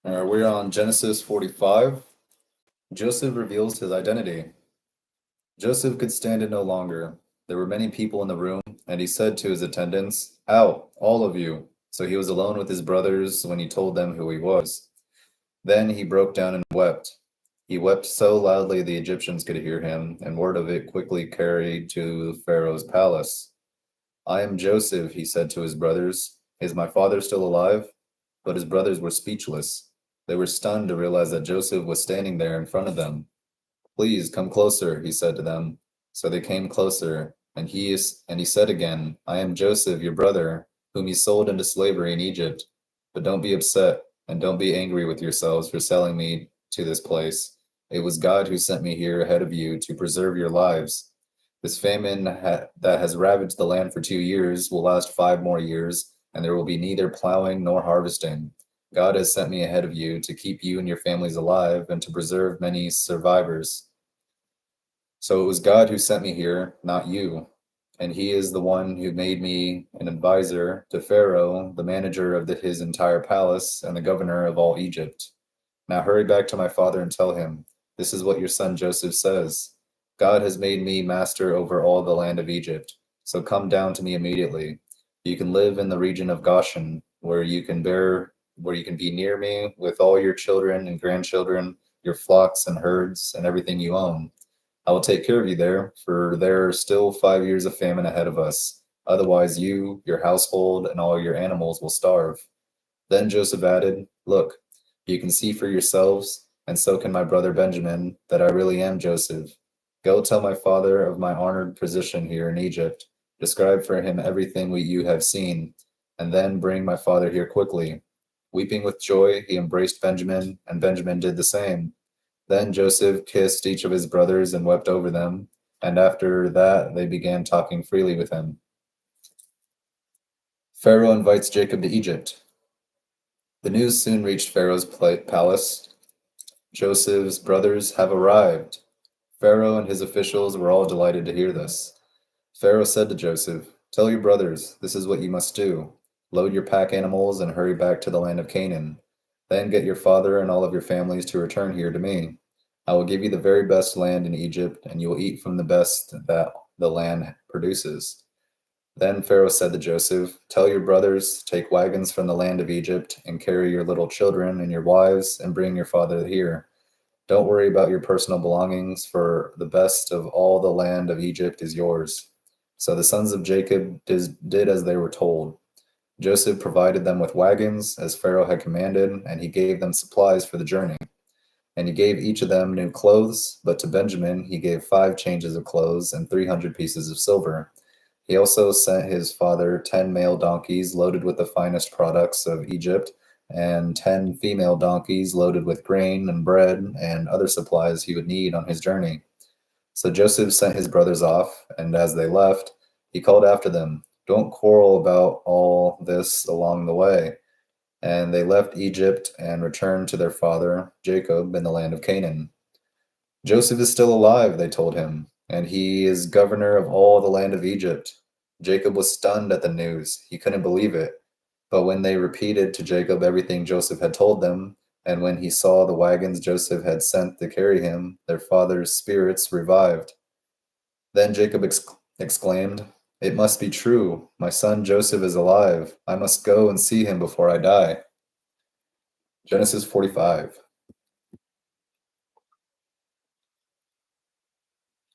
We're on Genesis 45. Joseph reveals his identity. Joseph could stand it no longer. There were many people in the room, and he said to his attendants, "Out, all of you." So he was alone with his brothers when he told them who he was. Then he broke down and wept. He wept so loudly the Egyptians could hear him, and word of it quickly carried to Pharaoh's palace. "I am Joseph," he said to his brothers. "Is my father still alive?" But his brothers were speechless. They were stunned to realize that Joseph was standing there in front of them. "Please come closer," he said to them. So they came closer, and he said again, "I am Joseph, your brother, whom you sold into slavery in Egypt. But don't be upset, and don't be angry with yourselves for selling me to this place. It was God who sent me here ahead of you to preserve your lives. This famine that has ravaged the land for 2 years will last 5 more years, and there will be neither plowing nor harvesting. God has sent me ahead of you to keep you and your families alive and to preserve many survivors. So it was God who sent me here, not you. And he is the one who made me an advisor to Pharaoh, the manager of his entire palace, and the governor of all Egypt. Now hurry back to my father and tell him, 'This is what your son Joseph says. God has made me master over all the land of Egypt. So come down to me immediately. You can live in the region of Goshen, where you can be near me with all your children and grandchildren, your flocks and herds, and everything you own. I will take care of you there, for there are still 5 years of famine ahead of us. Otherwise you, your household, and all your animals will starve.' Then Joseph added, 'Look, you can see for yourselves, and so can my brother Benjamin, that I really am Joseph. Go tell my father of my honored position here in Egypt. Describe for him everything you have seen, and then bring my father here quickly.' Weeping with joy, he embraced Benjamin, and Benjamin did the same. Then Joseph kissed each of his brothers and wept over them, and after that they began talking freely with him. Pharaoh invites Jacob to Egypt. The news soon reached Pharaoh's palace. Joseph's brothers have arrived. Pharaoh and his officials were all delighted to hear this. Pharaoh said to Joseph, "Tell your brothers, this is what you must do. Load your pack animals and hurry back to the land of Canaan. Then get your father and all of your families to return here to me. I will give you the very best land in Egypt, and you will eat from the best that the land produces." Then Pharaoh said to Joseph, "Tell your brothers, take wagons from the land of Egypt, and carry your little children and your wives, and bring your father here. Don't worry about your personal belongings, for the best of all the land of Egypt is yours." So the sons of Jacob did as they were told. Joseph provided them with wagons, as Pharaoh had commanded, and he gave them supplies for the journey. And he gave each of them new clothes, but to Benjamin he gave 5 changes of clothes and 300 pieces of silver. He also sent his father 10 male donkeys loaded with the finest products of Egypt, and 10 female donkeys loaded with grain and bread and other supplies he would need on his journey. So Joseph sent his brothers off, and as they left, he called after them, "Don't quarrel about all this along the way." And they left Egypt and returned to their father, Jacob, in the land of Canaan. "Joseph is still alive," they told him, "and he is governor of all the land of Egypt." Jacob was stunned at the news. He couldn't believe it. But when they repeated to Jacob everything Joseph had told them, and when he saw the wagons Joseph had sent to carry him, their father's spirits revived. Then Jacob exclaimed, "It must be true. My son Joseph is alive. I must go and see him before I die." Genesis 45.